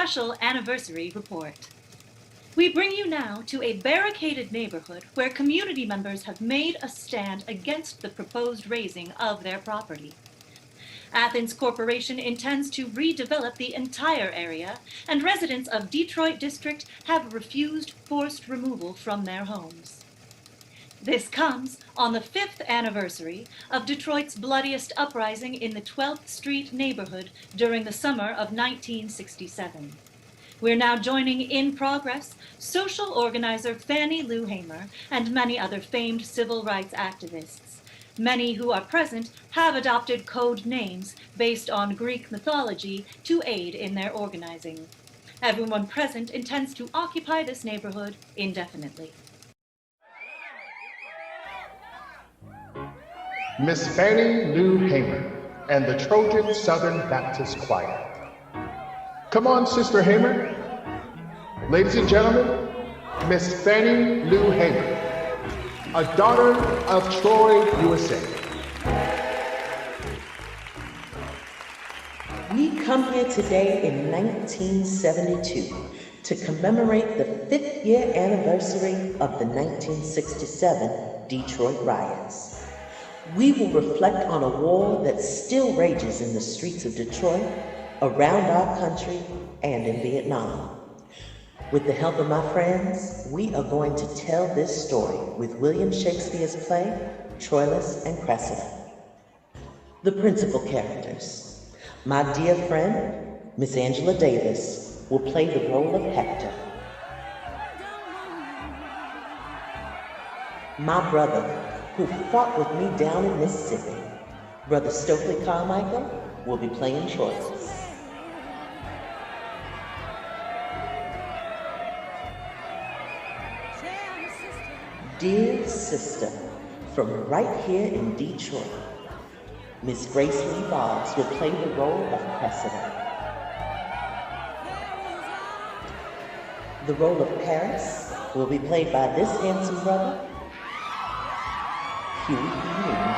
special anniversary report. We bring you now to a barricaded neighborhood where community members have made a stand against the proposed razing of their property. Athens Corporation intends to redevelop the entire area, and residents of Detroit District have refused forced removal from their homes. This comes on the 5th anniversary of Detroit's bloodiest uprising in the 12th Street neighborhood during the summer of 1967. We're now joining in progress social organizer Fannie Lou Hamer and many other famed civil rights activists. Many who are present have adopted code names based on Greek mythology to aid in their organizing. Everyone present intends to occupy this neighborhood indefinitely. Miss Fannie Lou Hamer and the Trojan Southern Baptist Choir. Come on, Sister Hamer. Ladies and gentlemen, Miss Fannie Lou Hamer, a daughter of Troy, USA. We come here today in 1972 to commemorate the 5th year anniversary of the 1967 Detroit riots. We will reflect on a war that still rages in the streets of Detroit, around our country, and in Vietnam. With the help of my friends, we are going to tell this story with William Shakespeare's play, Troilus and Cressida. The principal characters. My dear friend, Miss Angela Davis, will play the role of Hector. My brother, who fought with me down in Mississippi, Brother Stokely Carmichael, will be playing Troilus. Dear sister, from right here in Detroit, Miss Grace Lee Boggs will play the role of Cressida. The role of Paris will be played by this handsome brother, Huey P. Newton.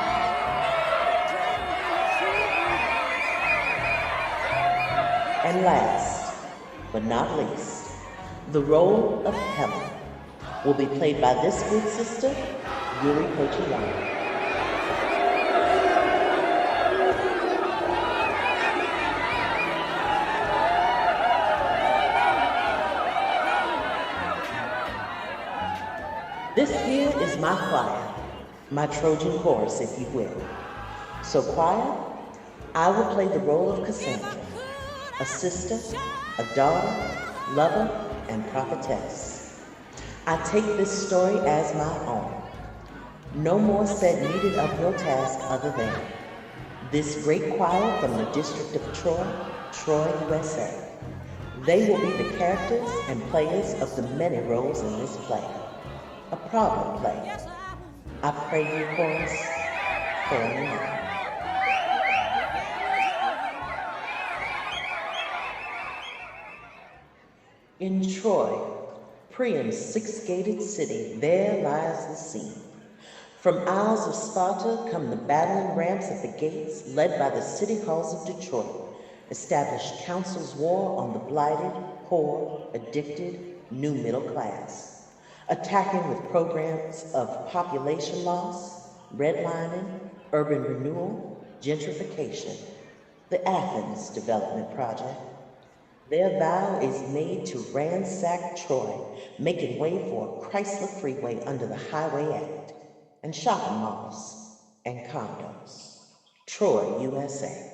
And last, but not least, the role of Helen will be played by this good sister, Yuri Kochiyama. This here is my choir, my Trojan chorus, if you will. So choir, I will play the role of Cassandra, a sister, a daughter, lover, and prophetess. I take this story as my own. No more said needed of your task other than this great choir from the district of Troy, USA. They will be the characters and players of the many roles in this play. A problem play. I pray you chorus for me. In Troy, Priam's six-gated city, there lies the scene. From Isles of Sparta come the battling ramps at the gates, led by the city halls of Detroit, established council's war on the blighted, poor, addicted, new middle class, attacking with programs of population loss, redlining, urban renewal, gentrification, the Athens Development Project. Their vow is made to ransack Troy, making way for a Chrysler freeway under the Highway Act, and shopping malls and condos. Troy, USA.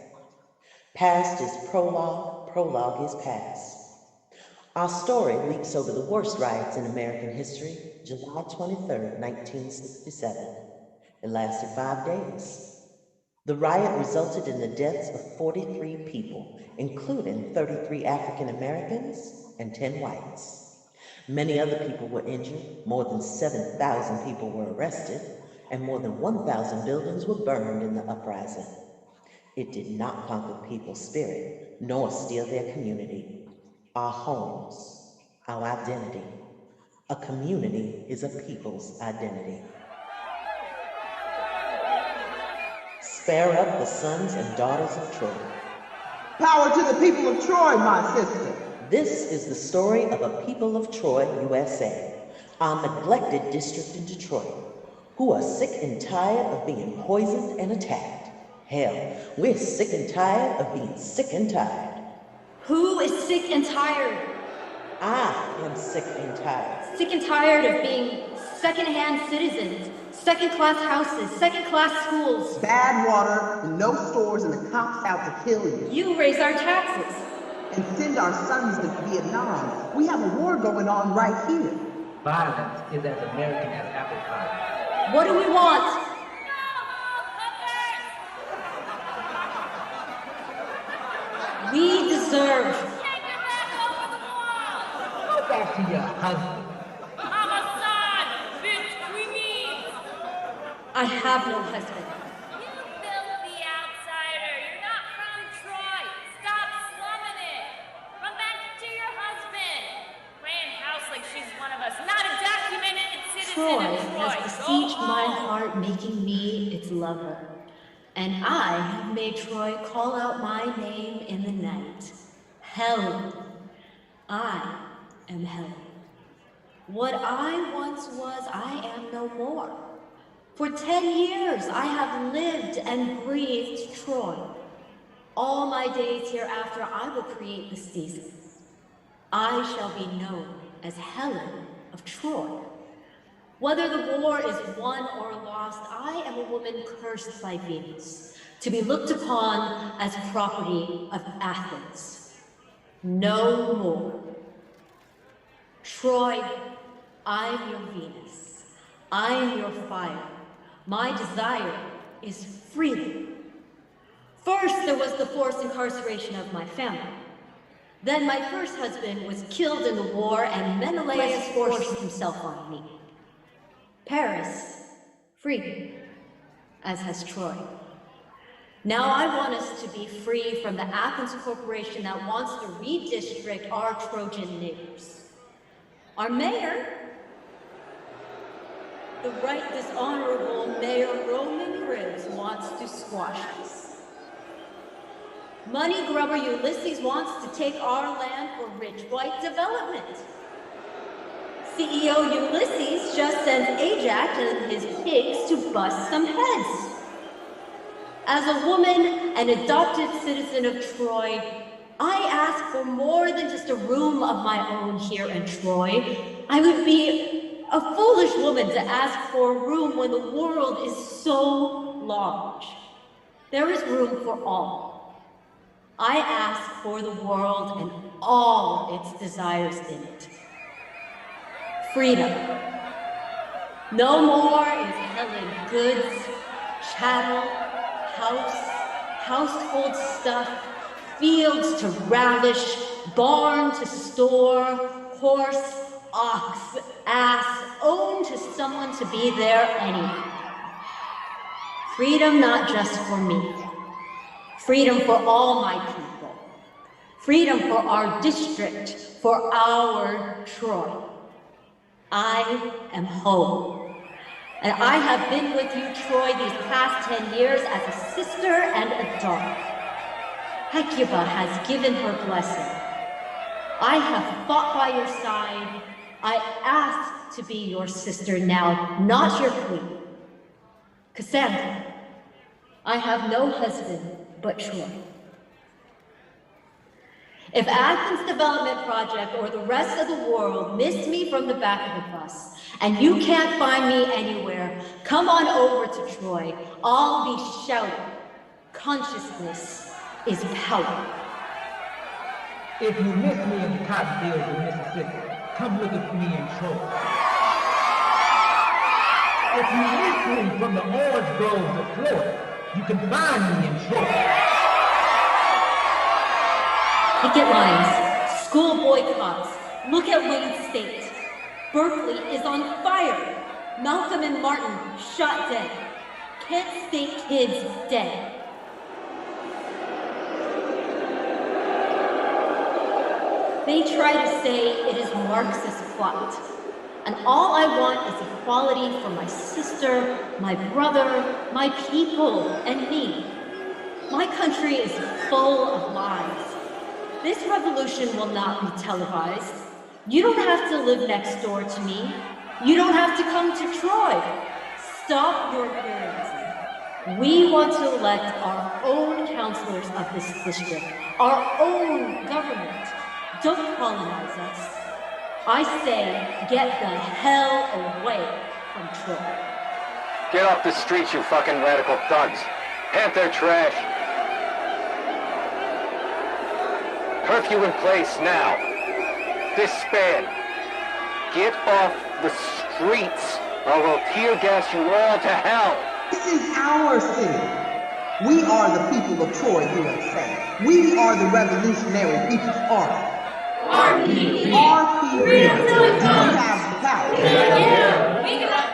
Past is prologue, prologue is past. Our story leaps over the worst riots in American history, July 23rd, 1967. It lasted 5 days. The riot resulted in the deaths of 43 people, including 33 African Americans and 10 whites. Many other people were injured, more than 7,000 people were arrested, and more than 1,000 buildings were burned in the uprising. It did not conquer people's spirit, nor steal their community, our homes, our identity. A community is a people's identity. Spare up the sons and daughters of Troy. Power to the people of Troy, my sister. This is the story of a people of Troy, USA, our neglected district in Detroit, who are sick and tired of being poisoned and attacked. Hell, we're sick and tired of being sick and tired. Who is sick and tired? I am sick and tired. Sick and tired of being second-hand citizens, second-class houses, second-class schools. Bad water, no stores, and the cops out to kill you. You raise our taxes. And send our sons to Vietnam. We have a war going on right here. Violence is as American as apple pie. What do we want? We deserve. Go back to your husband. I have no husband. You filthy outsider. You're not from Troy. Stop slumming it. Run back to your husband. Playing house like she's one of us. Not a documented citizen Troy of Troy. has besieged my heart, making me its lover. And I have made Troy call out my name in the night. Helen. I am Helen. What I once was, I am no more. For 10 years, I have lived and breathed Troy. All my days hereafter, I will create the season. I shall be known as Helen of Troy. Whether the war is won or lost, I am a woman cursed by Venus, to be looked upon as property of Athens. No more. Troy, I am your Venus. I am your fire. My desire is freedom. First, there was the forced incarceration of my family. Then my first husband was killed in the war, and Menelaus forced himself on me. Paris, freedom, as has Troy. Now I want us to be free from the Athens corporation that wants to redistrict our Trojan neighbors. Our mayor, the right dishonorable Mayor Roman Cribs, wants to squash us. Money grubber Ulysses wants to take our land for rich white development. CEO Ulysses just sends Ajax and his pigs to bust some heads. As a woman and adopted citizen of Troy, I ask for more than just a room of my own here in Troy. I would be a foolish woman to ask for a room when the world is so large. There is room for all. I ask for the world and all its desires in it. Freedom. No more is Helen goods, chattel, household stuff, fields to ravish, barn to store, horse, ox, ass, owned to someone to be there anyway. Freedom not just for me. Freedom for all my people. Freedom for our district, for our Troy. I am home. And I have been with you, Troy, these past 10 years as a sister and a daughter. Hecuba has given her blessing. I have fought by your side. I ask to be your sister now, not your queen. Cassandra, I have no husband but Troy. If Athens Development Project or the rest of the world missed me from the back of the bus, and you can't find me anywhere, come on over to Troy. I'll be shouting. Consciousness is power. If you miss me in the cotton fields of Mississippi, come look at me in Troy. If you miss me from the orange groves of Florida, you can find me in Troy. Picket lines, school boycotts, look at Wayne State. Berkeley is on fire. Malcolm and Martin shot dead. Kent State kids dead. They try to say it is Marxist plot. And all I want is equality for my sister, my brother, my people, and me. My country is full of lies. This revolution will not be televised. You don't have to live next door to me. You don't have to come to Troy. Stop your parenting. We want to elect our own councilors of this district, our own government. Don't colonize us. I say, get the hell away from Troy. Get off the streets, you fucking radical thugs. Pant their trash. Curfew in place now. Disband. Get off the streets, or we'll tear gas you all to hell. This is our city. We are the people of Troy, USA. We are the Revolutionary People's Army. RPP. RPP. We have the power. Yeah, we got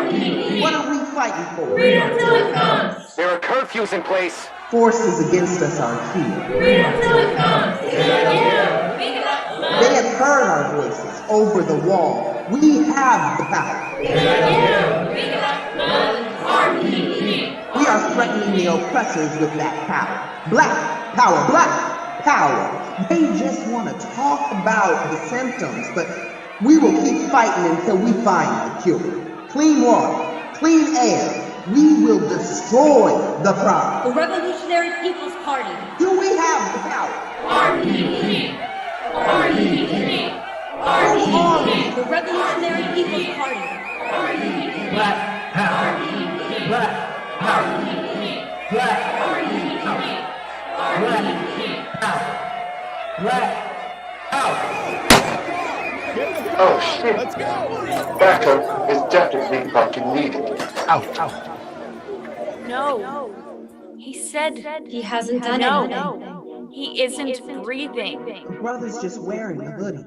RPP. What are we fighting for? Freedom till it comes. There are curfews in place. Forces against us are here. Freedom till it comes. Yeah, we got They have heard our voices over the wall. We have the power. Yeah, we got RPP. We are threatening the oppressors with that power. Black power, black power. They just want to talk about the symptoms, but we will keep fighting until we find the cure. Clean water, clean air. We will destroy the problem. The Revolutionary People's Party. Do we have the power? RPP. RPP. Who are we? The Revolutionary People's Party. Black power. Black power. Black power. Black power. Black power. Oh shit. Let's go. Backup is definitely fucking needed. Ow. No. He said He hasn't done anything. no. He isn't breathing. The brother's just wearing the hoodie.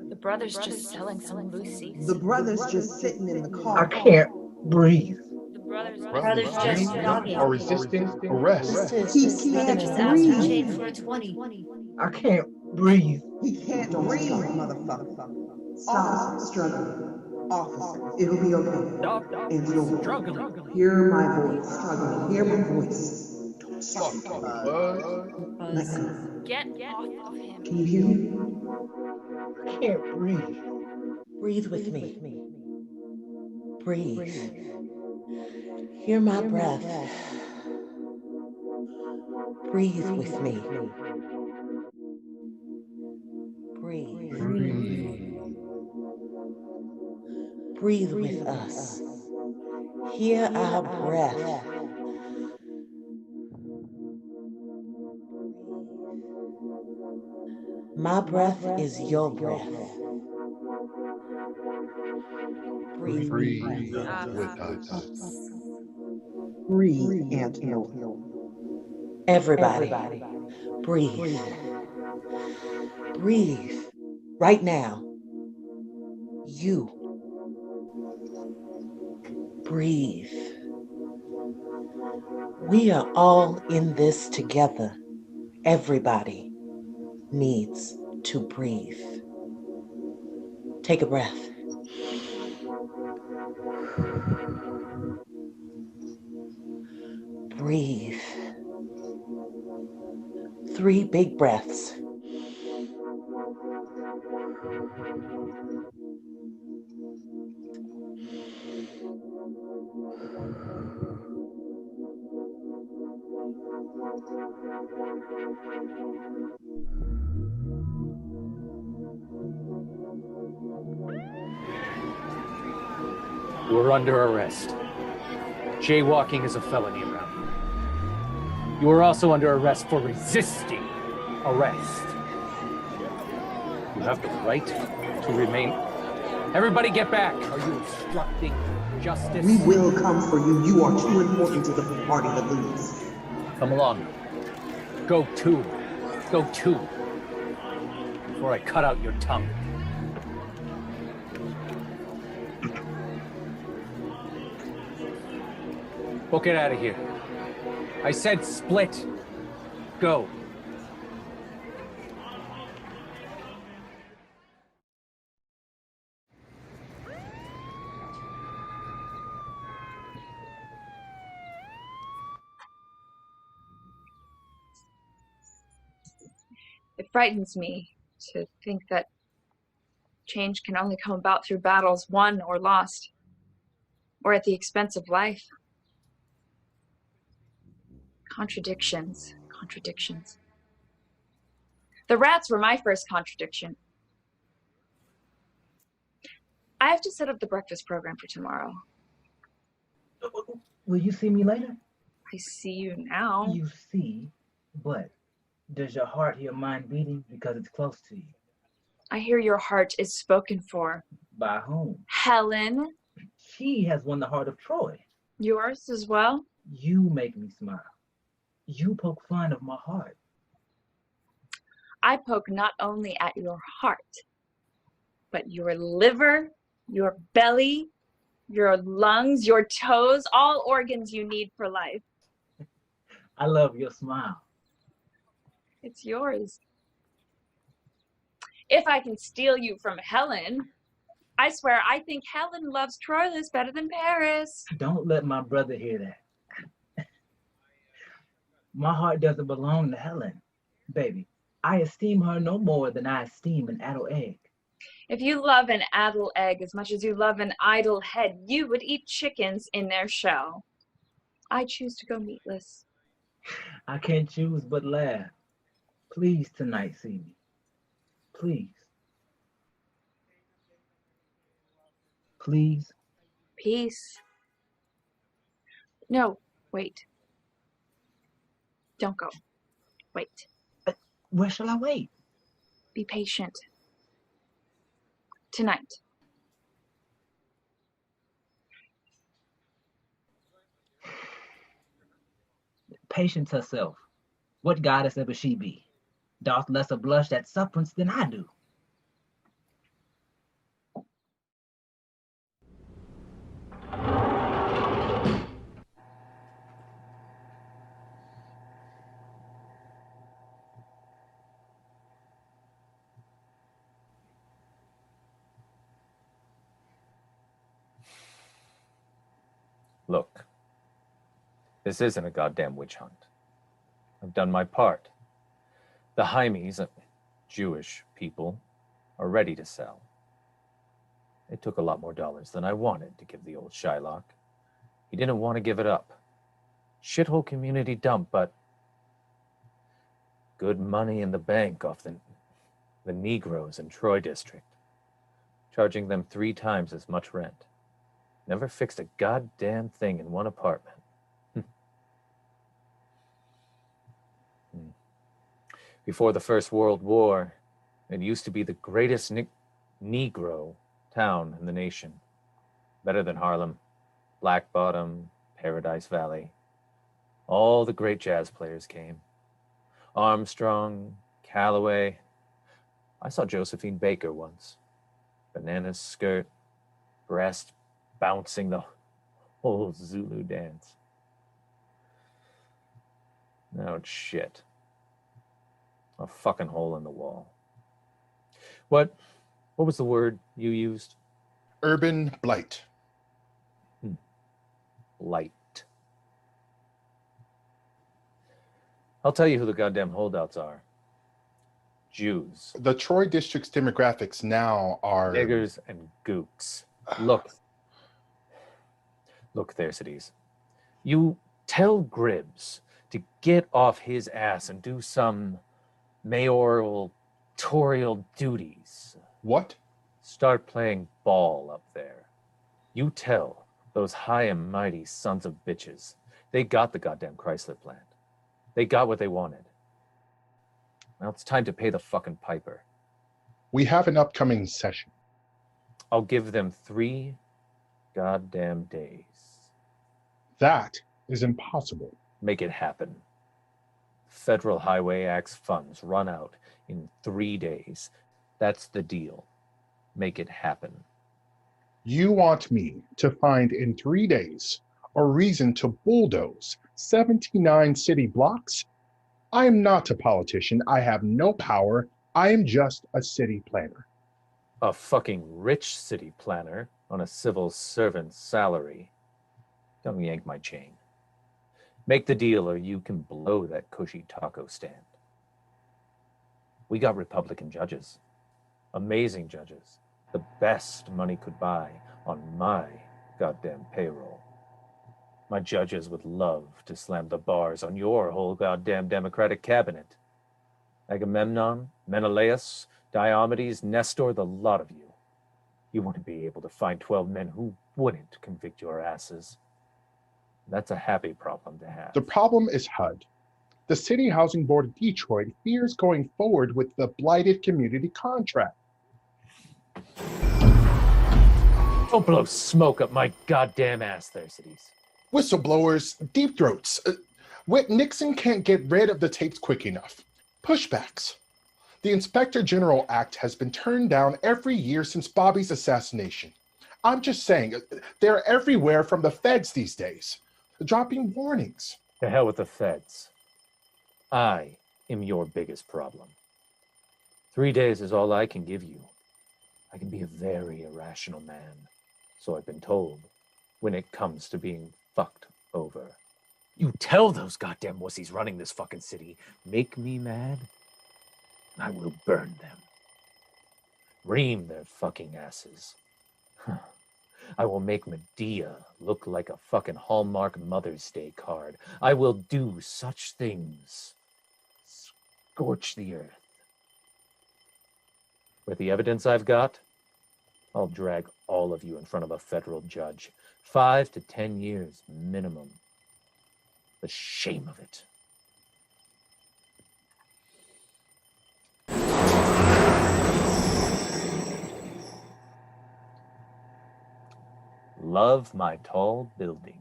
The brother's just selling some loosies. The brother's just sitting in the I car. can't breathe. The brother's Brothers just jogging. Or resisting arrest. He Brother can't just asked for breathe. change for a 20. I can't breathe. He can't breathe, motherfucker. Stop struggling. Officer, it'll be okay. And you'll hear my voice. Struggling. Hear my voice. Don't stop. Let go. Get off of him. Can you hear me? I can't breathe. Breathe with me. Breathe. Hear my breath. Breathe with me. Breathe. Breathe with us. Hear our breath. My breath is your breath. Breathe. Breathe with us. Breathe, Aunt Hill. Everybody, breathe. Breathe. Right now. You. Breathe. We are all in this together. Everybody needs to breathe. Take a breath. Breathe. 3 big breaths. You are under arrest. Jaywalking is a felony around here. You are also under arrest for resisting arrest. You have the right to remain. Everybody get back! Are you obstructing justice? We will come for you. You are too important to the party to lose. Come along. Go to. Before I cut out your tongue. Book it out of here. I said split. Go. It frightens me to think that change can only come about through battles won or lost, or at the expense of life. Contradictions, contradictions. The rats were my first contradiction. I have to set up the breakfast program for tomorrow. Will you see me later? I see you now. You see, but does your heart hear mine beating because it's close to you? I hear your heart is spoken for. By whom? Helen. She has won the heart of Troy. Yours as well? You make me smile. You poke fun of my heart. I poke not only at your heart, but your liver, your belly, your lungs, your toes, all organs you need for life. I love your smile. It's yours. If I can steal you from Helen, I swear I think Helen loves Troilus better than Paris. Don't let my brother hear that. My heart doesn't belong to Helen. Baby, I esteem her no more than I esteem an addle egg. If you love an addle egg as much as you love an idle head, you would eat chickens in their shell. I choose to go meatless. I can't choose but laugh. Please tonight see me. Please. Please. Peace. No, wait. Don't go. Wait. Where shall I wait? Be patient. Tonight. Patience herself. What goddess ever she be? Doth lesser blush at sufferance than I do. Look, this isn't a goddamn witch hunt. I've done my part. The Hymes, Jewish people, are ready to sell. It took a lot more dollars than I wanted to give the old Shylock. He didn't want to give it up. Shithole community dump, but good money in the bank off the Negroes in Troy district, charging them 3 times as much rent. Never fixed a goddamn thing in one apartment. Before the First World War, it used to be the greatest Negro town in the nation. Better than Harlem, Black Bottom, Paradise Valley. All the great jazz players came. Armstrong, Calloway. I saw Josephine Baker once. Banana skirt, breast bouncing the whole Zulu dance. Now it's shit. A fucking hole in the wall. What was the word you used? Urban blight. Blight. I'll tell you who the goddamn holdouts are. Jews. The Troy district's demographics now are... Niggers and gooks. Look, Thersites. You tell Gribbs to get off his ass and do some mayoral duties. What? Start playing ball up there. You tell those high and mighty sons of bitches. They got the goddamn Chrysler plant. They got what they wanted. Now it's time to pay the fucking piper. We have an upcoming session. I'll give them 3 goddamn days. That is impossible. Make it happen. Federal Highway Act's funds run out in 3 days. That's the deal. Make it happen. You want me to find in 3 days a reason to bulldoze 79 city blocks? I am not a politician. I have no power. I am just a city planner. A fucking rich city planner on a civil servant's salary. Don't yank my chain. Make the deal or you can blow that cushy taco stand. We got Republican judges. Amazing judges. The best money could buy on my goddamn payroll. My judges would love to slam the bars on your whole goddamn Democratic cabinet. Agamemnon, Menelaus, Diomedes, Nestor, the lot of you. You wouldn't be able to find 12 men who wouldn't convict your asses. That's a happy problem to have. The problem is HUD. The City Housing Board of Detroit fears going forward with the blighted community contract. Don't blow smoke up my goddamn ass, Thersites. Whistleblowers, deep throats. Nixon can't get rid of the tapes quick enough. Pushbacks. The Inspector General Act has been turned down every year since Bobby's assassination. I'm just saying, they're everywhere from the feds these days, dropping warnings. To hell with the feds. I am your biggest problem. 3 days is all I can give you. I can be a very irrational man, so I've been told, when it comes to being fucked over. You tell those goddamn wussies running this fucking city, make me mad, and I will burn them. Ream their fucking asses. I will make Medea look like a fucking Hallmark Mother's Day card. I will do such things. Scorch the earth. With the evidence I've got, I'll drag all of you in front of a federal judge. 5 to 10 years minimum. The shame of it. Love my tall buildings.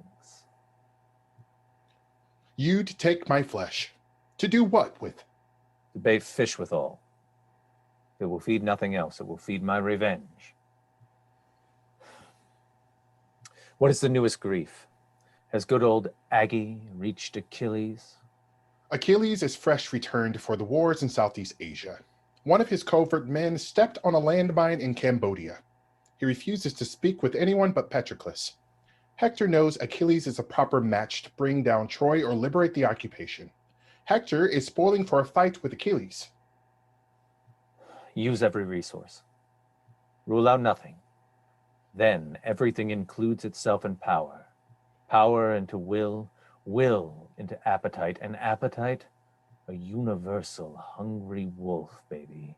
You'd take my flesh. To do what with? To bait fish withal. It will feed nothing else. It will feed my revenge. What is the newest grief? Has good old Aggie reached Achilles? Achilles is fresh returned for the wars in Southeast Asia. One of his covert men stepped on a landmine in Cambodia. He refuses to speak with anyone but Patroclus. Hector knows Achilles is a proper match to bring down Troy or liberate the occupation. Hector is spoiling for a fight with Achilles. Use every resource. Rule out nothing. Then everything includes itself in power. Power into will, will into appetite, and appetite, a universal hungry wolf, baby.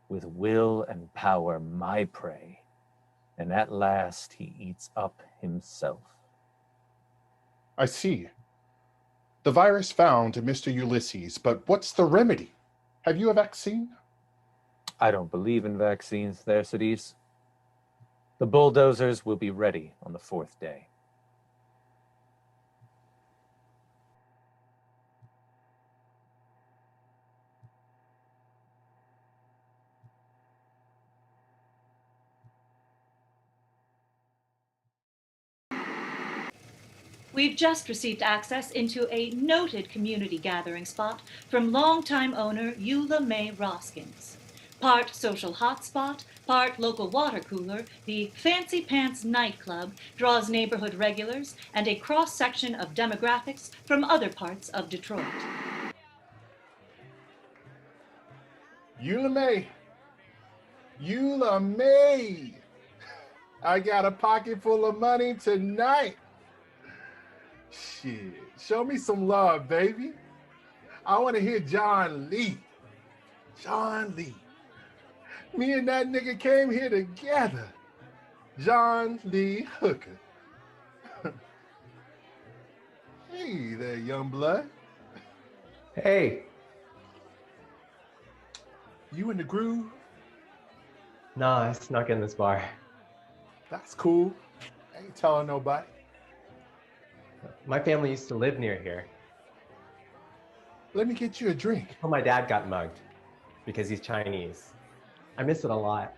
With will and power, my prey. And at last he eats up himself. I see. The virus found Mr. Ulysses, but what's the remedy? Have you a vaccine? I don't believe in vaccines, Thersites. The bulldozers will be ready on the 4th day. We've just received access into a noted community gathering spot from longtime owner Dmae Roskins. Part social hotspot, part local water cooler, the Fancy Pants nightclub draws neighborhood regulars and a cross-section of demographics from other parts of Detroit. Dmae! Dmae! I got a pocket full of money tonight. Shit, show me some love, baby. I want to hear John Lee. John Lee. Me and that nigga came here together. John Lee Hooker. Hey there, young blood. Hey. You in the groove? No, I snuck in this bar. That's cool. Ain't telling nobody. My family used to live near here. Let me get you a drink. Well, my dad got mugged because he's Chinese. I miss it a lot.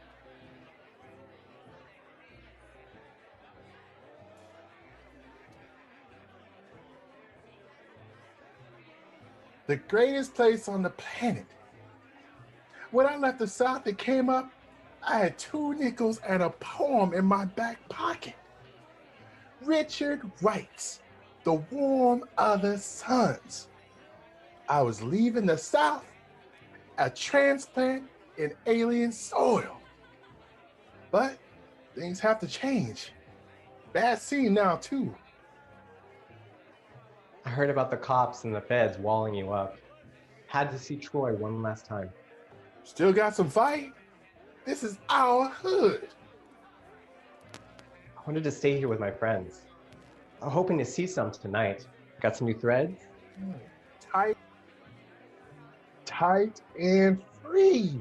The greatest place on the planet. When I left the South and came up, I had 2 nickels and a poem in my back pocket. Richard Wright's The Warm Other Suns. I was leaving the South, a transplant in alien soil. But things have to change. Bad scene now, too. I heard about the cops and the feds walling you up. Had to see Troy one last time. Still got some fight? This is our hood. I wanted to stay here with my friends. I'm hoping to see some tonight. Got some new threads? Tight and free.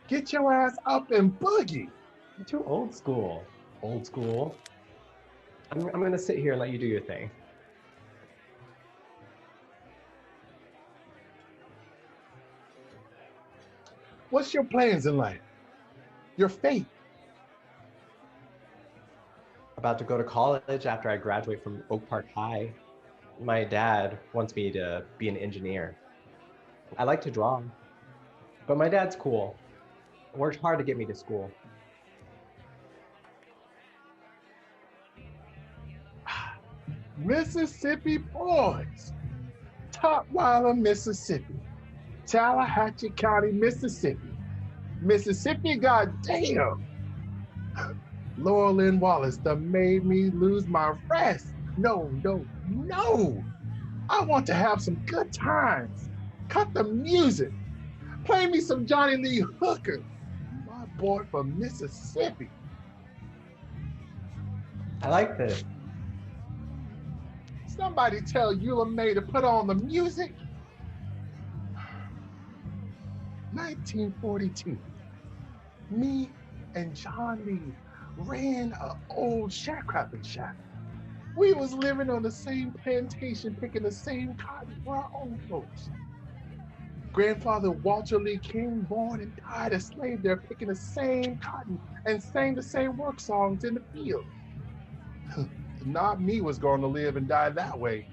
Get your ass up and boogie. You're too old school. Old school. I'm gonna sit here and let you do your thing. What's your plans in life? Your fate? About to go to college after I graduate from Oak Park High. My dad wants me to be an engineer. I like to draw, but my dad's cool. Worked hard to get me to school. Mississippi boys. Tutwiler, Mississippi. Tallahatchie County, Mississippi. Mississippi, goddamn. Laurel Lynn Wallace done made me lose my rest. No. I want to have some good times. Cut the music. Play me some Johnny Lee Hooker. My boy from Mississippi. I like this. Somebody tell Dmae to put on the music. 1942. Me and John Lee ran an old sharecropping shack. We was living on the same plantation, picking the same cotton for our own folks. Grandfather Walter Lee King, born and died a slave there, picking the same cotton and sang the same work songs in the field. Not me was going to live and die that way.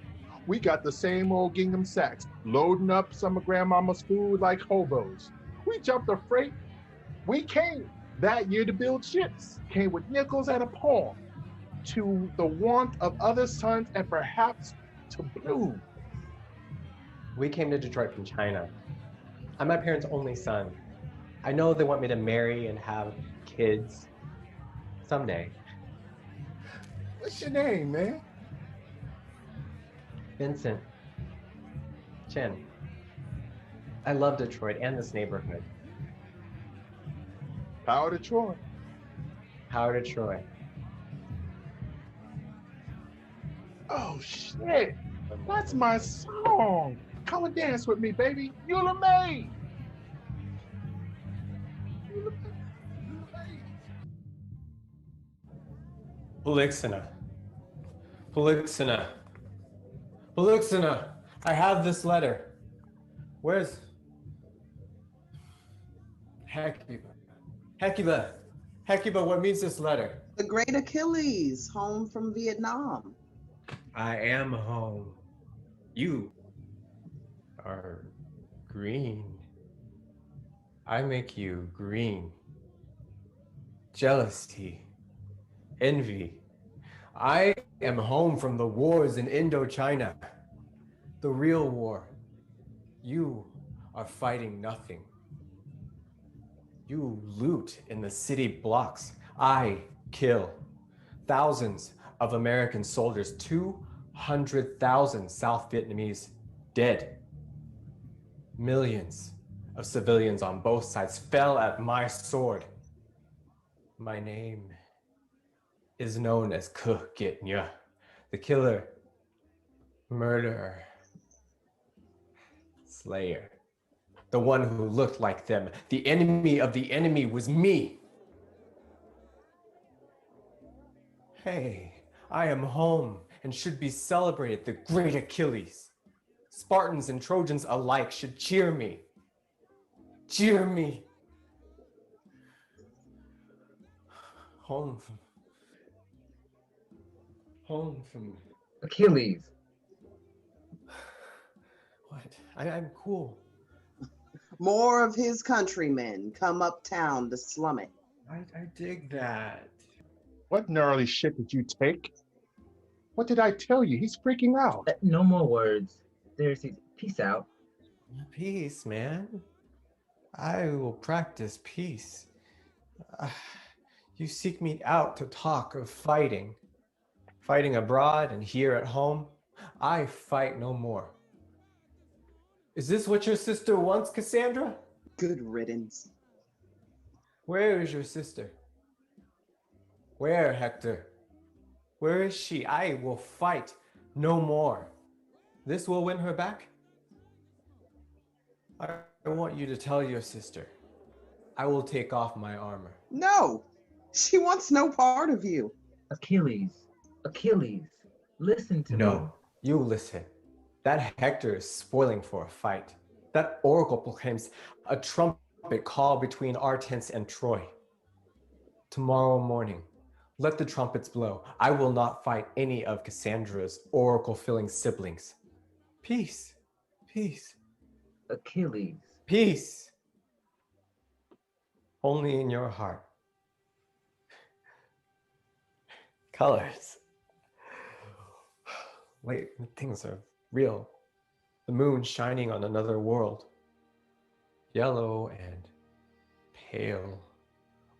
We got the same old gingham sacks, loading up some of grandmama's food like hobos. We jumped the freight. We came that year to build ships, came with nickels and a poem, to the want of other sons and perhaps to bloom. We came to Detroit from China. I'm my parents' only son. I know they want me to marry and have kids someday. What's your name, man? Vincent. Chen. I love Detroit and this neighborhood. Power to Troy. Power to Troy. Oh shit, that's my song. Come and dance with me, baby. Dmae. Polixena, I have this letter. Where's Hecuba, what means this letter? The great Achilles, home from Vietnam. I am home. You are green. I make you green. Jealousy, envy. I am home from the wars in Indochina. The real war. You are fighting nothing. You loot in the city blocks. I kill thousands of American soldiers, 200,000 South Vietnamese dead. Millions of civilians on both sides fell at my sword. My name is known as Ke Kiet Nha, the killer, murderer, slayer. The one who looked like them. The enemy of the enemy was me. Hey, I am home and should be celebrated, the great Achilles. Spartans and Trojans alike should cheer me. Cheer me. Home from Achilles. What? I'm cool. More of his countrymen come uptown to slum it. I dig that. What gnarly shit did you take? What did I tell you? He's freaking out. No more words. Peace out. Peace, man. I will practice peace. You seek me out to talk of fighting. Fighting abroad and here at home, I fight no more. Is this what your sister wants, Cassandra? Good riddance. Where is your sister? Where, Hector? Where is she? I will fight no more. This will win her back? I want you to tell your sister. I will take off my armor. No! She wants no part of you. Achilles, Achilles, listen to me. No, you listen. That Hector is spoiling for a fight. That oracle proclaims a trumpet call between our tents and Troy. Tomorrow morning, let the trumpets blow. I will not fight any of Cassandra's oracle-filling siblings. Peace, peace. Achilles. Peace. Only in your heart. Colors. Wait, things are real. The moon shining on another world. Yellow and pale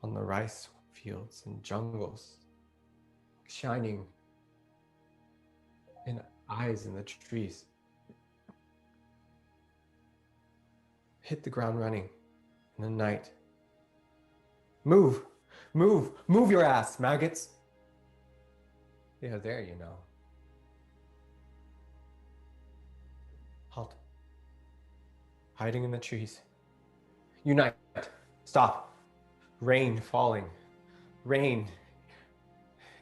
on the rice fields and jungles. Shining in eyes in the trees. Hit the ground running in the night. Move, move, move your ass, maggots. They are there, you know. Halt. Hiding in the trees. Unite. Stop. Rain falling. Rain.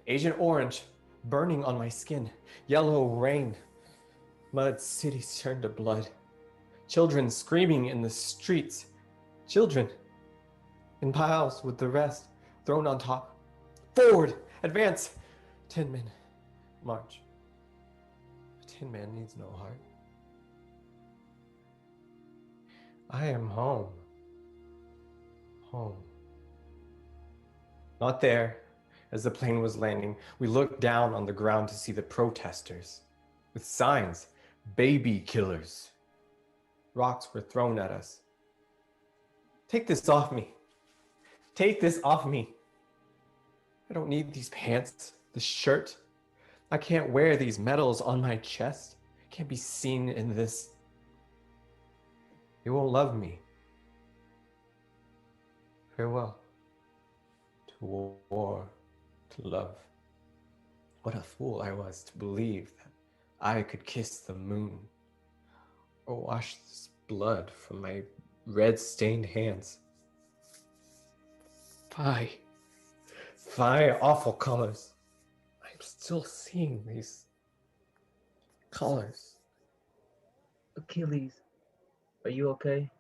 Agent Orange burning on my skin. Yellow rain. Mud cities turned to blood. Children screaming in the streets. Children in piles with the rest thrown on top. Forward! Advance! 10 men. March. A tin man needs no heart. I am home. Home. Not there. As the plane was landing, we looked down on the ground to see the protesters. With signs, baby killers. Rocks were thrown at us. Take this off me. Take this off me. I don't need these pants, this shirt. I can't wear these medals on my chest. I can't be seen in this. You won't love me. Farewell. To war, to love. What a fool I was to believe that I could kiss the moon or wash this blood from my red-stained hands. Fie. Fie, awful colors. I'm still seeing these colors. Achilles, are you okay?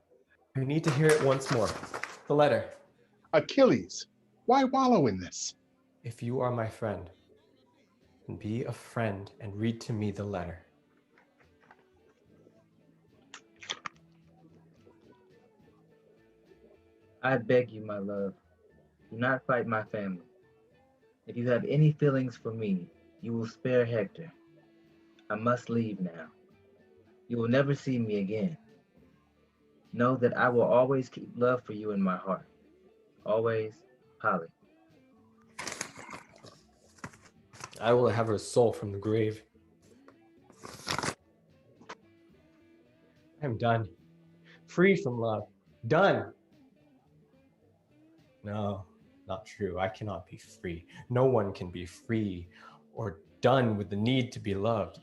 I need to hear it once more. The letter. Achilles, why wallow in this? If you are my friend, then be a friend and read to me the letter. I beg you, my love, do not fight my family. If you have any feelings for me, you will spare Hector. I must leave now. You will never see me again. Know that I will always keep love for you in my heart. Always, Polly. I will have her soul from the grave. I'm done. Free from love. Done. No, not true. I cannot be free. No one can be free or done with the need to be loved.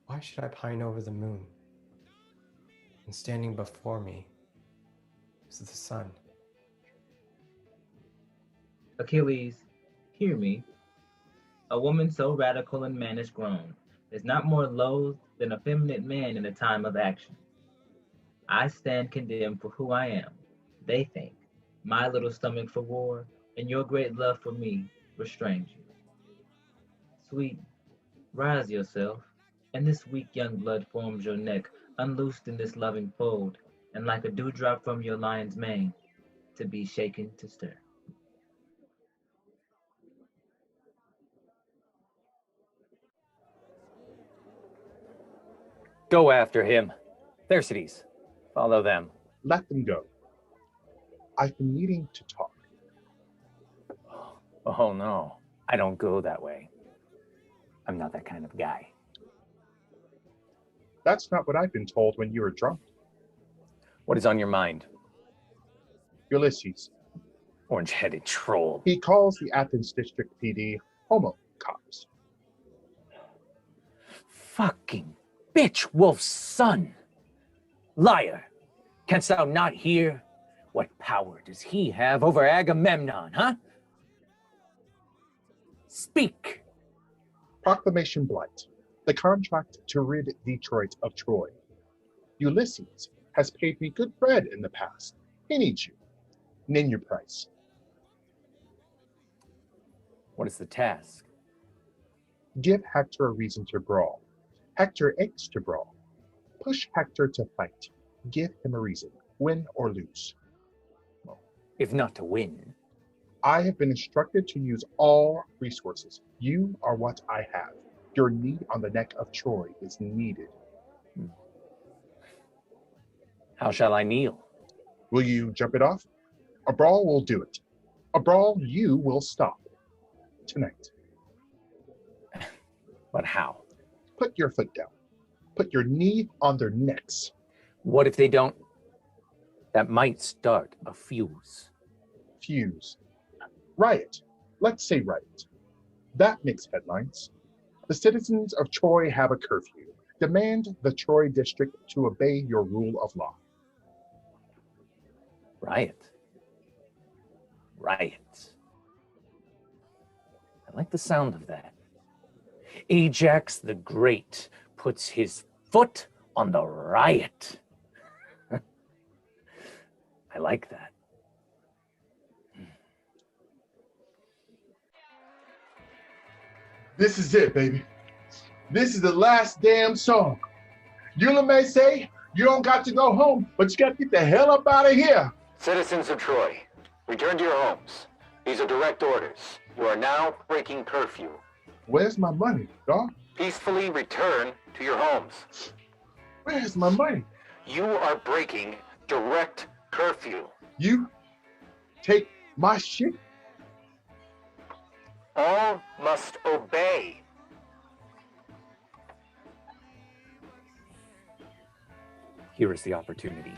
Why should I pine over the moon? And standing before me is the sun. Achilles, hear me. A woman so radical and mannish grown is not more loathed than a feminine man in a time of action. I stand condemned for who I am. They think my little stomach for war and your great love for me restrains you. Sweet, rise yourself, and this weak young blood forms your neck, unloosed in this loving fold, and like a dewdrop from your lion's mane, to be shaken to stir. Go after him. Thersites, Follow them. Let them go. I've been needing to talk. Oh no, I don't go that way. I'm not that kind of guy. That's not what I've been told when you were drunk. What is on your mind? Ulysses. Orange-headed troll. He calls the Athens District PD homo cops. Fucking bitch, wolf's son. Liar. Canst thou not hear? What power does he have over Agamemnon, huh? Speak. Proclamation blight. The contract to rid Detroit of Troy. Ulysses has paid me good bread in the past. He needs you. Name your price. What is the task? Give Hector a reason to brawl. Hector aches to brawl. Push Hector to fight. Give him a reason, win or lose. If not to win. I have been instructed to use all resources. You are what I have. Your knee on the neck of Troy is needed. How shall I kneel? Will you jump it off? A brawl will do it. A brawl you will stop. Tonight. But how? Put your foot down. Put your knee on their necks. What if they don't? That might start a fuse. Fuse. Riot. Let's say riot. That makes headlines. The citizens of Troy have a curfew. Demand the Troy district to obey your rule of law. Riot. Riot. I like the sound of that. Ajax the Great puts his foot on the riot. I like that. This is it, baby. This is the last damn song. Eula may say you don't got to go home, but you got to get the hell up out of here. Citizens of Troy, return to your homes. These are direct orders. You are now breaking curfew. Where's my money, dog? Peacefully return to your homes. Where's my money? You are breaking direct curfew. You take my shit? All must obey. Here is the opportunity.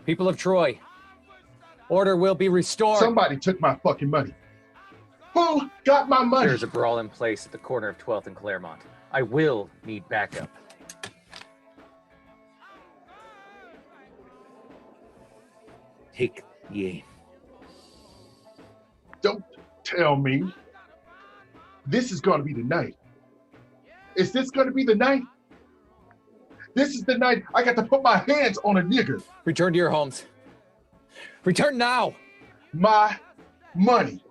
People of Troy, order will be restored. Somebody took my fucking money. Who got my money? There's a brawl in place at the corner of 12th and Claremont. I will need backup. Take the aim. Don't tell me. This is going to be the night. Is this going to be the night? This is the night I got to put my hands on a nigger. Return to your homes. Return now. My money.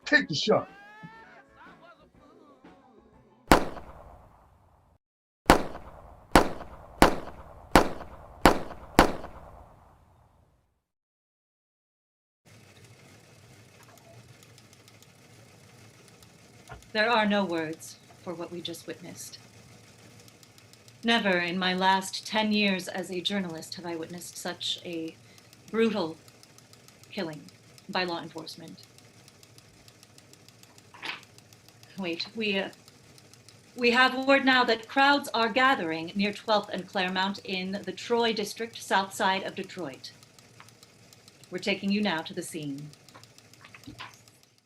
Take the shot. There are no words for what we just witnessed. Never in my last 10 years as a journalist have I witnessed such a brutal killing by law enforcement. Wait, we have word now that crowds are gathering near 12th and Claremont in the Troy district, south side of Detroit. We're taking you now to the scene.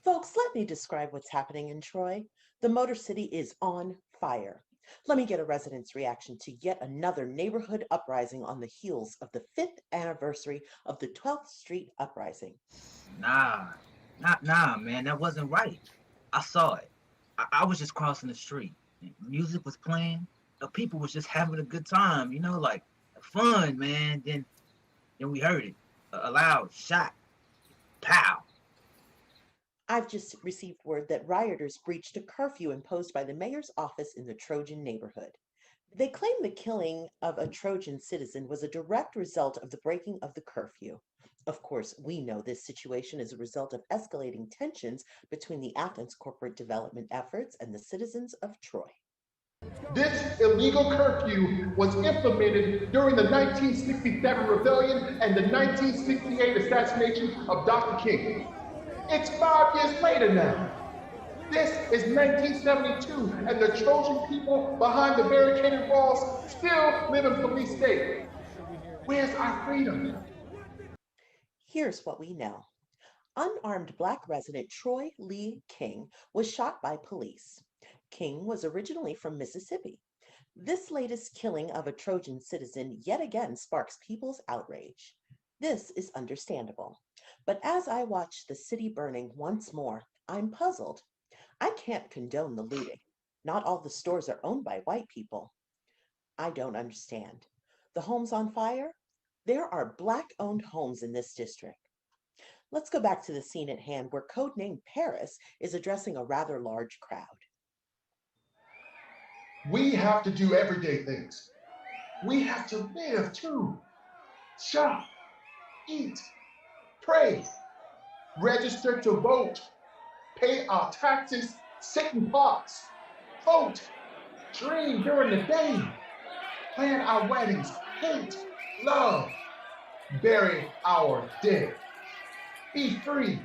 Folks, let me describe what's happening in Troy. The Motor City is on fire. Let me get a resident's reaction to yet another neighborhood uprising on the heels of the 5th anniversary of the 12th Street uprising. Nah, man, that wasn't right. I saw it. I was just crossing the street. Music was playing. The people was just having a good time, like fun, man. Then we heard it. A loud shot. Pow. I've just received word that rioters breached a curfew imposed by the mayor's office in the Trojan neighborhood. They claim the killing of a Trojan citizen was a direct result of the breaking of the curfew. Of course, we know this situation is a result of escalating tensions between the Athens corporate development efforts and the citizens of Troy. This illegal curfew was implemented during the 1967 rebellion and the 1968 assassination of Dr. King. It's 5 years later now. This is 1972, and the Trojan people behind the barricaded walls still live in police state. Where's our freedom? Here's what we know. Unarmed Black resident Troy Lee King was shot by police. King was originally from Mississippi. This latest killing of a Trojan citizen yet again sparks people's outrage. This is understandable. But as I watch the city burning once more, I'm puzzled. I can't condone the looting. Not all the stores are owned by white people. I don't understand. The homes on fire? There are Black-owned homes in this district. Let's go back to the scene at hand where codenamed Paris is addressing a rather large crowd. We have to do everyday things. We have to live too. Shop, eat, pray, register to vote, pay our taxes, sit in parks, vote, dream during the day, plan our weddings, hate, love, bury our dead, be free,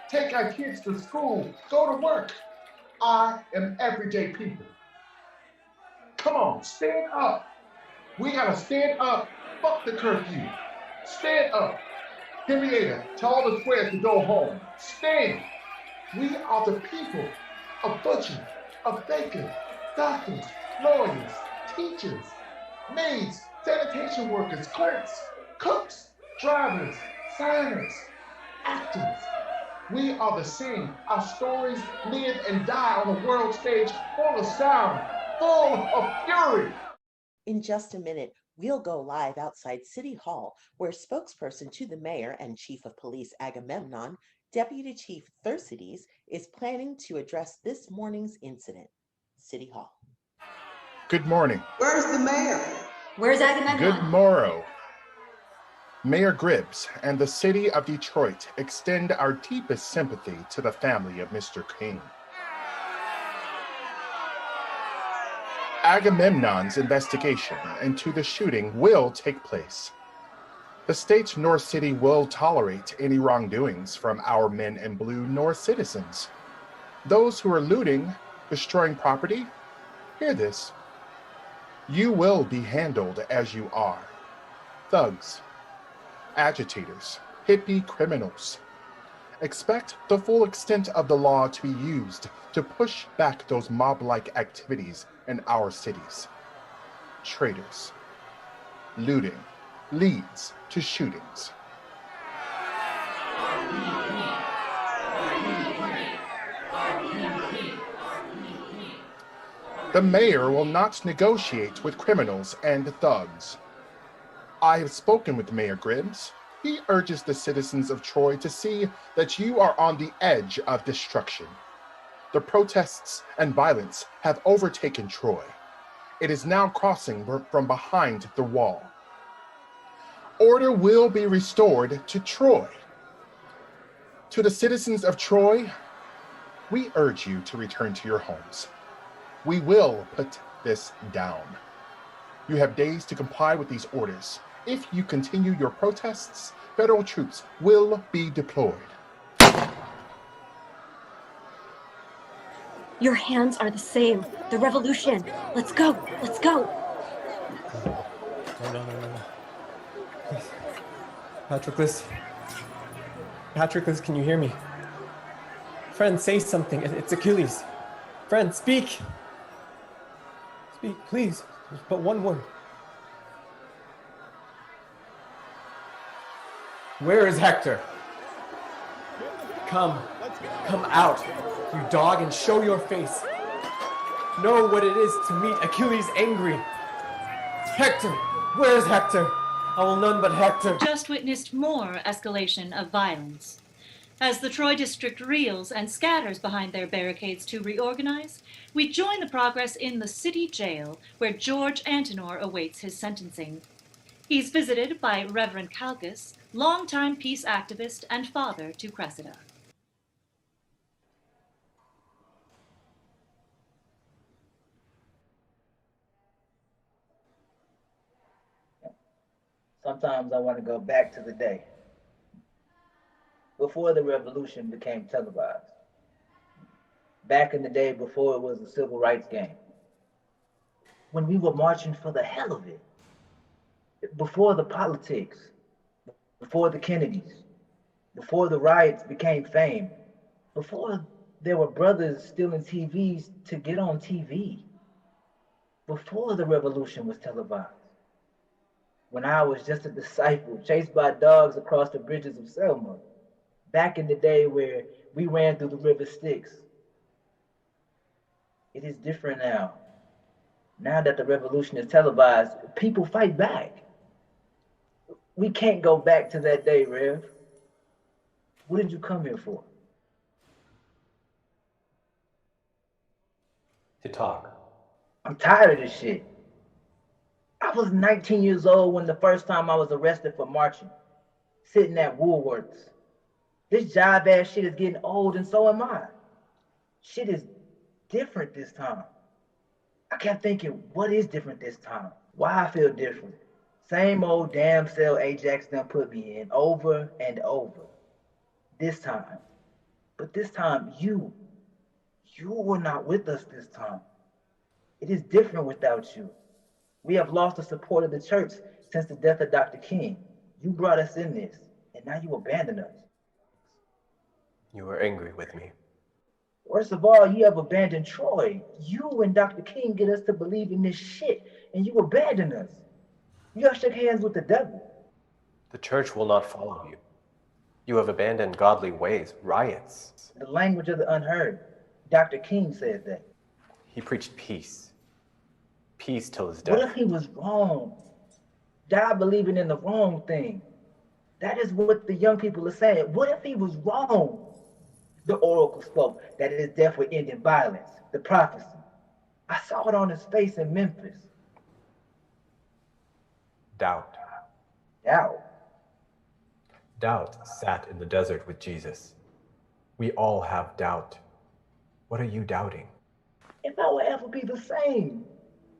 take our kids to school, go to work. I am everyday people. Come on, stand up. We gotta stand up. Fuck the curfew. Stand up. Henrietta, tell all the squares to go home. Stand. We are the people. A butcher, a baker, doctors, lawyers, teachers, maids, sanitation workers, clerks, cooks, drivers, signers, actors. We are the same. Our stories live and die on the world stage, full of sound, full of fury. In just a minute, we'll go live outside City Hall, where spokesperson to the mayor and chief of police Agamemnon, Deputy Chief Thucydides, is planning to address this morning's incident. City Hall. Good morning. Where's the mayor? Where's Agamemnon? Good morrow. Mayor Gribbs and the city of Detroit extend our deepest sympathy to the family of Mr. King. Agamemnon's investigation into the shooting will take place. The state nor city will tolerate any wrongdoings from our men in blue nor citizens. Those who are looting, destroying property, hear this. You will be handled as you are. Thugs, agitators, hippie criminals. Expect the full extent of the law to be used to push back those mob-like activities in our cities. Traitors. Looting leads to shootings. The mayor will not negotiate with criminals and thugs. I have spoken with Mayor Gribbs. He urges the citizens of Troy to see that you are on the edge of destruction. The protests and violence have overtaken Troy. It is now crossing from behind the wall. Order will be restored to Troy. To the citizens of Troy, we urge you to return to your homes. We will put this down. You have days to comply with these orders. If you continue your protests, federal troops will be deployed. Your hands are the same. The revolution. Let's go. Let's go. No. Please. Patroclus, can you hear me? Friend, say something. It's Achilles. Friend, speak. Speak, please. There's but one word. Where is Hector? Come out, you dog, and show your face. Know what it is to meet Achilles angry. Hector, where is Hector? I will none but Hector. Just witnessed more escalation of violence. As the Troy district reels and scatters behind their barricades to reorganize, we join the progress in the city jail where George Antenor awaits his sentencing. He's visited by Reverend Calcas, longtime peace activist and father to Cressida. Sometimes I want to go back to the day before the revolution became televised. Back in the day before it was a civil rights game. When we were marching for the hell of it. Before the politics. Before the Kennedys. Before the riots became fame. Before there were brothers stealing TVs to get on TV. Before the revolution was televised. When I was just a disciple chased by dogs across the bridges of Selma. Back in the day where we ran through the river Styx. It is different now. Now that the revolution is televised, people fight back. We can't go back to that day, Rev. What did you come here for? To talk. I'm tired of this shit. I was 19 years old when the first time I was arrested for marching, sitting at Woolworths. This jive ass shit is getting old and so am I. Shit is different this time. I kept thinking, what is different this time? Why I feel different? Same old damn cell Ajax done put me in over and over. This time. But this time, you were not with us this time. It is different without you. We have lost the support of the church since the death of Dr. King. You brought us in this, and now you abandon us. You were angry with me. Worst of all, you have abandoned Troy. You and Dr. King get us to believe in this shit, and you abandon us. You have shook hands with the devil. The church will not follow you. You have abandoned godly ways, riots. The language of the unheard. Dr. King said that. He preached peace. Peace till his death. What if he was wrong? Die believing in the wrong thing. That is what the young people are saying. What if he was wrong? The oracle spoke that his death would end in violence. The prophecy. I saw it on his face in Memphis. Doubt. Doubt. Doubt sat in the desert with Jesus. We all have doubt. What are you doubting? If I will ever be the same,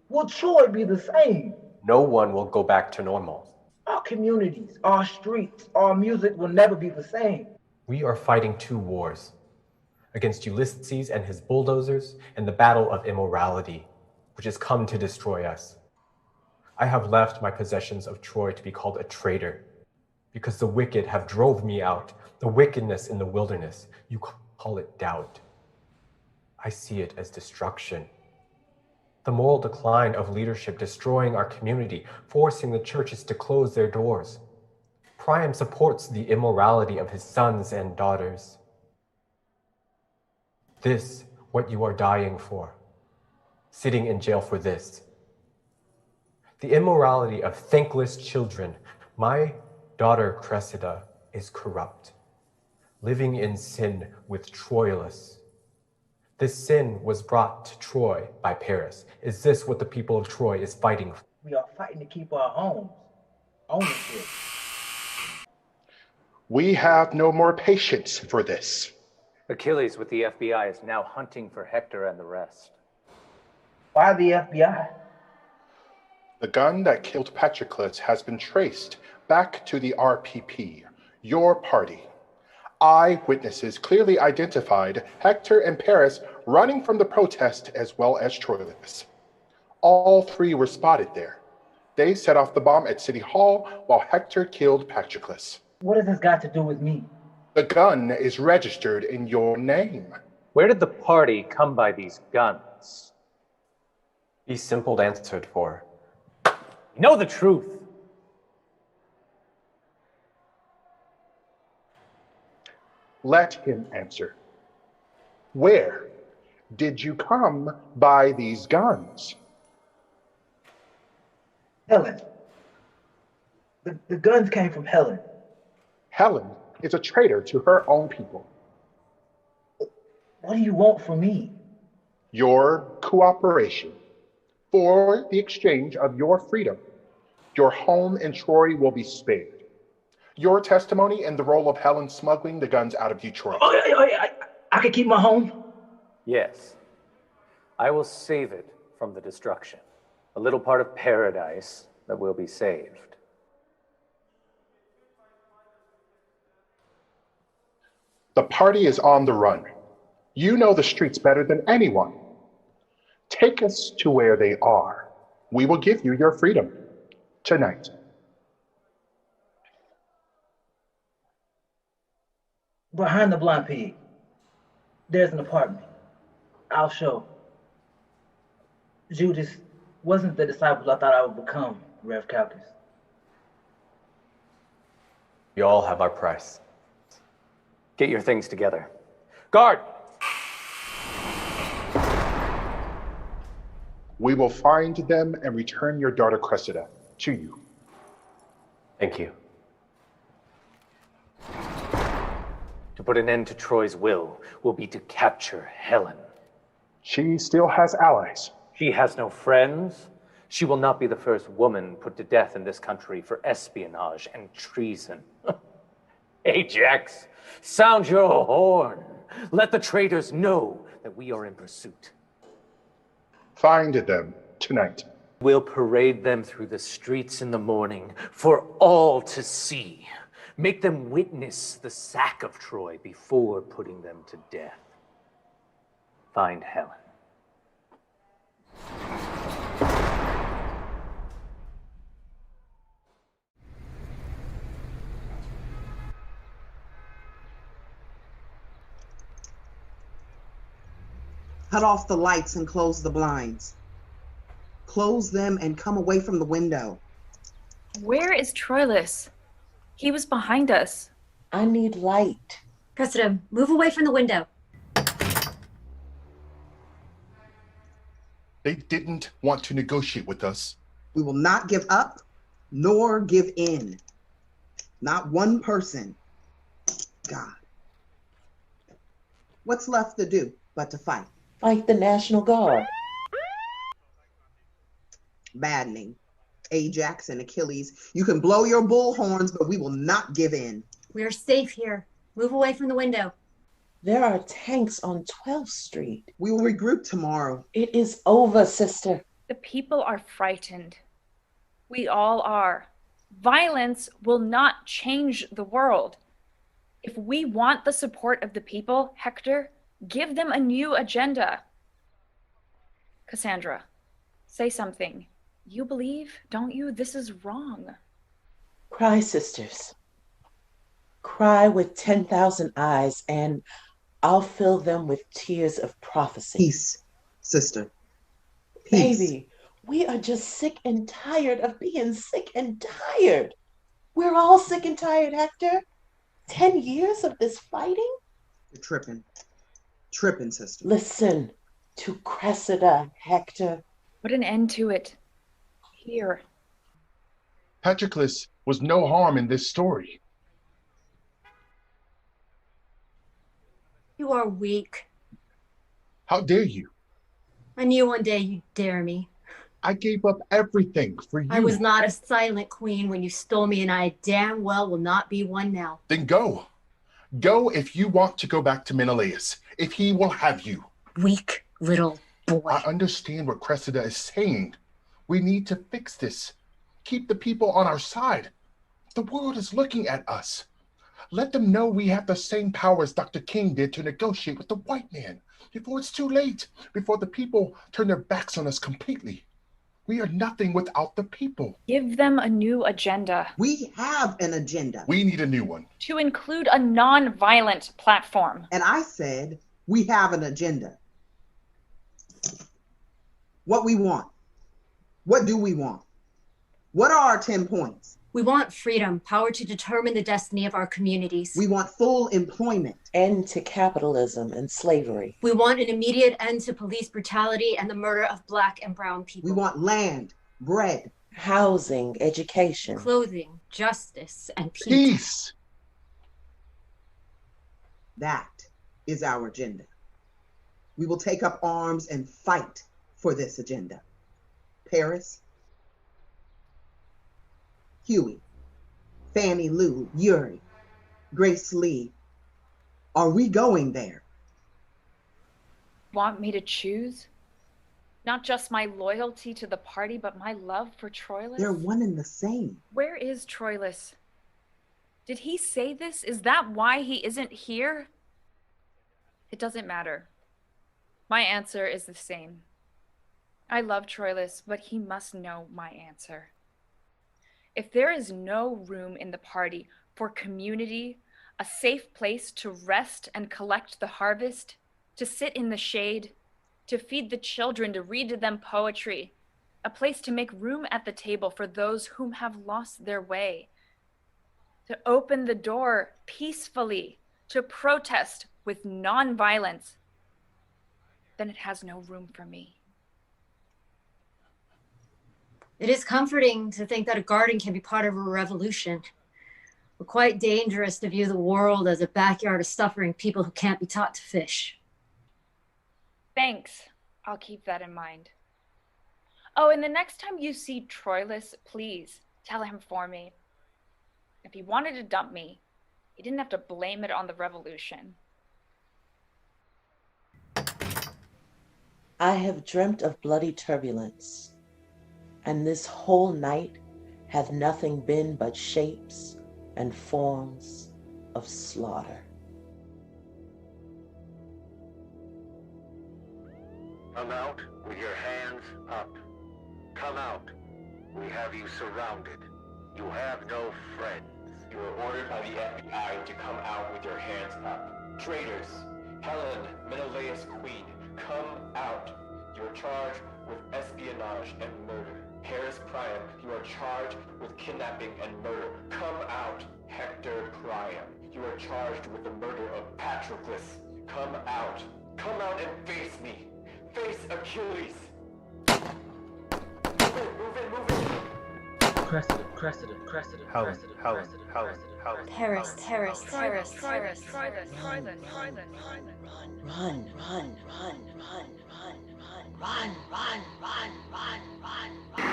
will Troy be the same? No one will go back to normal. Our communities, our streets, our music will never be the same. We are fighting two wars, against Ulysses and his bulldozers, and the battle of immorality, which has come to destroy us. I have left my possessions of Troy to be called a traitor, because the wicked have drove me out, the wickedness in the wilderness. You call it doubt. I see it as destruction. The moral decline of leadership destroying our community, forcing the churches to close their doors. Priam supports the immorality of his sons and daughters. This, what you are dying for. Sitting in jail for this. The immorality of thankless children. My daughter Cressida is corrupt, living in sin with Troilus. This sin was brought to Troy by Paris. Is this what the people of Troy is fighting for? We are fighting to keep our homes. Ownership. We have no more patience for this. Achilles with the FBI is now hunting for Hector and the rest. Why the FBI? The gun that killed Patroclus has been traced back to the RPP, your party. Eyewitnesses clearly identified Hector and Paris running from the protest as well as Troilus. All three were spotted there. They set off the bomb at City Hall while Hector killed Patroclus. What has this got to do with me? The gun is registered in your name. Where did the party come by these guns? Be simple answered for. You know the truth. Let him answer. Where did you come by these guns? Helen. The guns came from Helen. Helen is a traitor to her own people. What do you want from me? Your cooperation. For the exchange of your freedom, your home in Troy will be spared. Your testimony in the role of Helen smuggling the guns out of Detroit. I can keep my home? Yes. I will save it from the destruction. A little part of paradise that will be saved. The party is on the run. You know the streets better than anyone. Take us to where they are. We will give you your freedom tonight. Behind the blind pig, there's an apartment. I'll show. Judas wasn't the disciple I thought I would become, Rev Calcus. We all have our price. Get your things together. Guard! We will find them and return your daughter Cressida to you. Thank you. To put an end to Troy's will be to capture Helen. She still has allies. She has no friends. She will not be the first woman put to death in this country for espionage and treason. Ajax, sound your horn. Let the traitors know that we are in pursuit. Find them tonight. We'll parade them through the streets in the morning for all to see. Make them witness the sack of Troy before putting them to death. Find Helen. Cut off the lights and close the blinds. Close them and come away from the window. Where is Troilus? He was behind us. I need light. Cressida, move away from the window. They didn't want to negotiate with us. We will not give up nor give in. Not one person. God. What's left to do but to fight? Fight the National Guard. Maddening. Ajax and Achilles, you can blow your bullhorns, but we will not give in. We are safe here. Move away from the window. There are tanks on 12th Street. We will regroup tomorrow. It is over, sister. The people are frightened. We all are. Violence will not change the world. If we want the support of the people, Hector, give them a new agenda. Cassandra, say something. You believe, don't you? This is wrong. Cry, sisters. Cry with 10,000 eyes, and I'll fill them with tears of prophecy. Peace, sister. Peace. Baby, we are just sick and tired of being sick and tired. We're all sick and tired, Hector. 10 years of this fighting? You're tripping. Tripping, sister. Listen to Cressida, Hector. Put an end to it. Here. Patroclus was no harm in this story. You are weak. How dare you? I knew one day you'd dare me. I gave up everything for you. I was not a silent queen when you stole me, and I damn well will not be one now. Then go. Go if you want to go back to Menelaus, if he will have you. Weak little boy. I understand what Cressida is saying. We need to fix this. Keep the people on our side. The world is looking at us. Let them know we have the same power as Dr. King did to negotiate with the white man before it's too late, before the people turn their backs on us completely. We are nothing without the people. Give them a new agenda. We have an agenda. We need a new one. To include a non-violent platform. And I said, we have an agenda. What we want. What do we want? What are our 10 points? We want freedom, power to determine the destiny of our communities. We want full employment. End to capitalism and slavery. We want an immediate end to police brutality and the murder of Black and brown people. We want land, bread, housing, education, clothing, justice, and peace. Peace. That is our agenda. We will take up arms and fight for this agenda. Paris, Huey, Fannie Lou, Yuri, Grace Lee. Are we going there? Want me to choose? Not just my loyalty to the party, but my love for Troilus? They're one and the same. Where is Troilus? Did he say this? Is that why he isn't here? It doesn't matter. My answer is the same. I love Troilus, but he must know my answer. If there is no room in the party for community, a safe place to rest and collect the harvest, to sit in the shade, to feed the children, to read to them poetry, a place to make room at the table for those whom have lost their way, to open the door peacefully, to protest with nonviolence, then it has no room for me. It is comforting to think that a garden can be part of a revolution, but quite dangerous to view the world as a backyard of suffering people who can't be taught to fish. Thanks. I'll keep that in mind. Oh, and the next time you see Troilus, please tell him for me. If he wanted to dump me, he didn't have to blame it on the revolution. I have dreamt of bloody turbulence, and this whole night hath nothing been but shapes and forms of slaughter. Come out with your hands up. Come out. We have you surrounded. You have no friends. You are ordered by the FBI to come out with your hands up. Traitors, Helen, Menelaus' queen, come out. You are charged with espionage and murder. Paris Priam, you are charged with kidnapping and murder. Come out. Hector Priam, you are charged with the murder of Patroclus. Come out. Come out and face me. Face Achilles. Move in. Cressida. Helen. Paris. Run.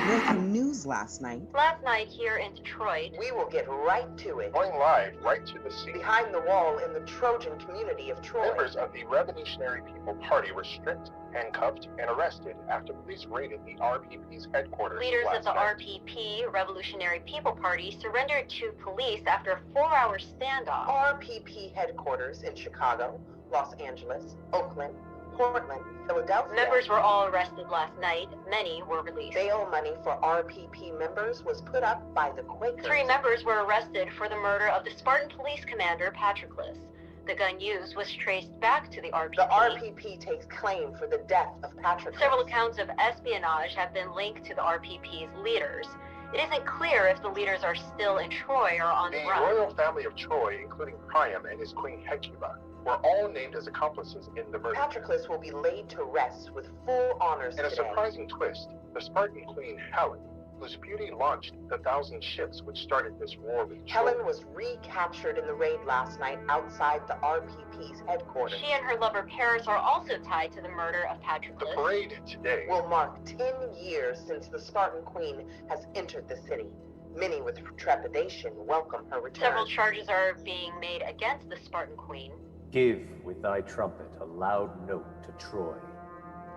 Breaking news last night. Last night here in Detroit. We will get right to it. Going live right to the scene. Behind the wall in the Trojan community of Troy. Members of the Revolutionary People Party were stripped, handcuffed, and arrested after police raided the RPP's headquarters. Leaders last of the night. RPP, Revolutionary People Party, surrendered to police after a 4-hour standoff. RPP headquarters in Chicago, Los Angeles, Oakland, Portland, Philadelphia. Members were all arrested last night. Many were released. Bail money for RPP members was put up by the Quakers. 3 members were arrested for the murder of the Spartan police commander, Patroclus. The gun used was traced back to the RPP. The RPP takes claim for the death of Patroclus. Several accounts of espionage have been linked to the RPP's leaders. It isn't clear if the leaders are still in Troy or on the run. The royal family of Troy, including Priam and his queen Hecuba, were all named as accomplices in the murder. Patroclus will be laid to rest with full honors In a surprising twist, the Spartan queen Helen, whose beauty launched the 1,000 ships which started this war with Troy. Helen was recaptured in the raid last night outside the RPP's headquarters. She and her lover Paris are also tied to the murder of Patroclus. The parade today will mark 10 years since the Spartan queen has entered the city. Many with trepidation welcome her return. Several charges are being made against the Spartan queen. Give with thy trumpet a loud note to Troy,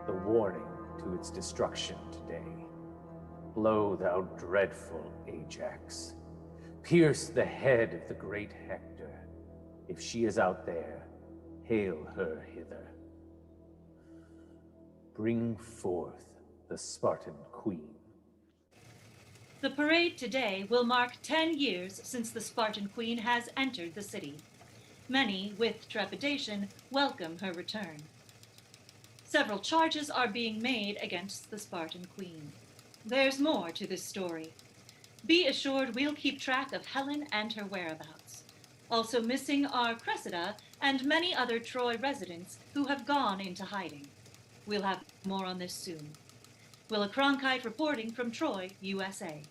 the warning to its destruction today. Blow, thou dreadful Ajax. Pierce the head of the great Hector. If she is out there, hail her hither. Bring forth the Spartan queen. The parade today will mark 10 years since the Spartan queen has entered the city. Many, with trepidation, welcome her return. Several charges are being made against the Spartan queen. There's more to this story. Be assured we'll keep track of Helen and her whereabouts. Also missing are Cressida and many other Troy residents who have gone into hiding. We'll have more on this soon. Willa Cronkite reporting from Troy, USA.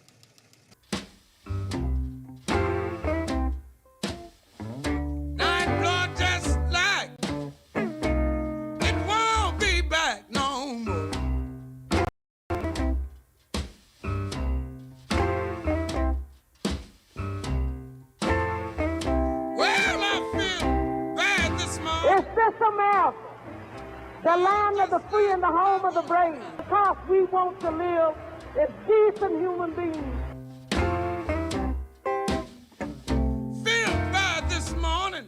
The land of the free and the home of the brave, because we want to live as decent human beings. Filled by this morning.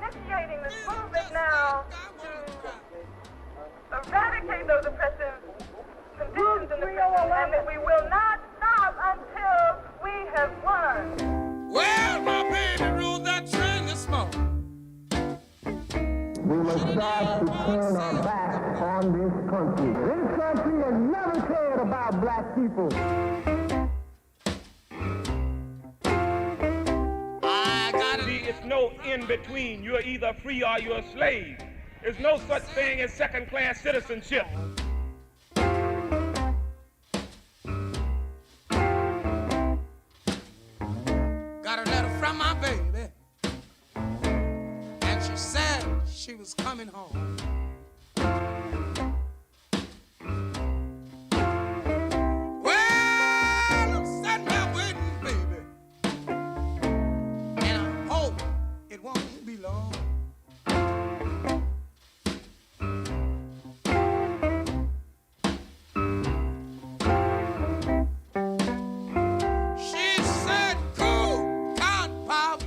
Initiating this movement now. around this country. This country has never cared about black people. It's no in between. You're either free or you're a slave. There's no such thing as second-class citizenship. Got a letter from my baby, and she said she was coming home. Well, I'm sitting there waiting, baby, and I hope it won't be long. She said, cool, cotton pop.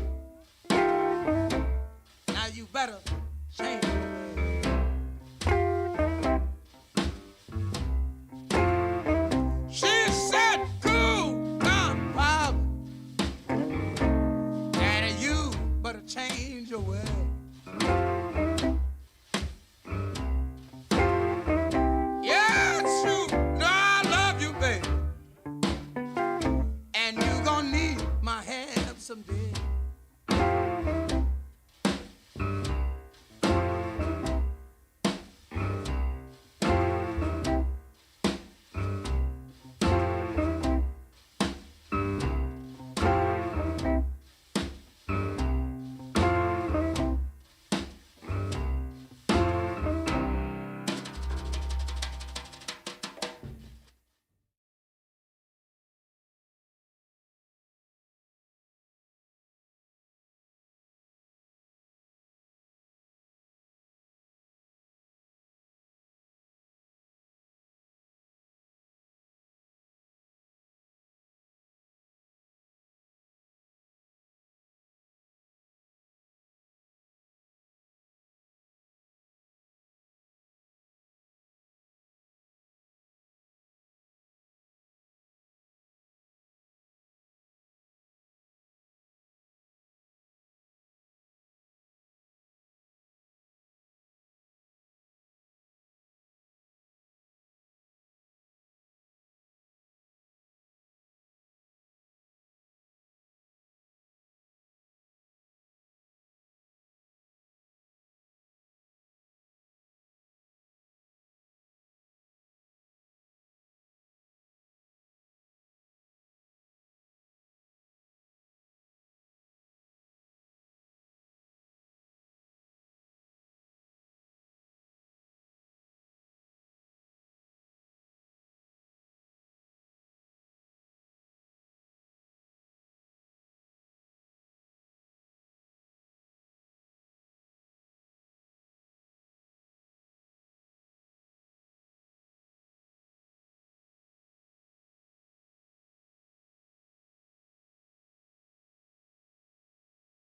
Now you better change your ways. She said, cool, cotton pop. Daddy, you better change your ways. Yeah, it's true. No, I love you, baby. And you gonna need my help someday.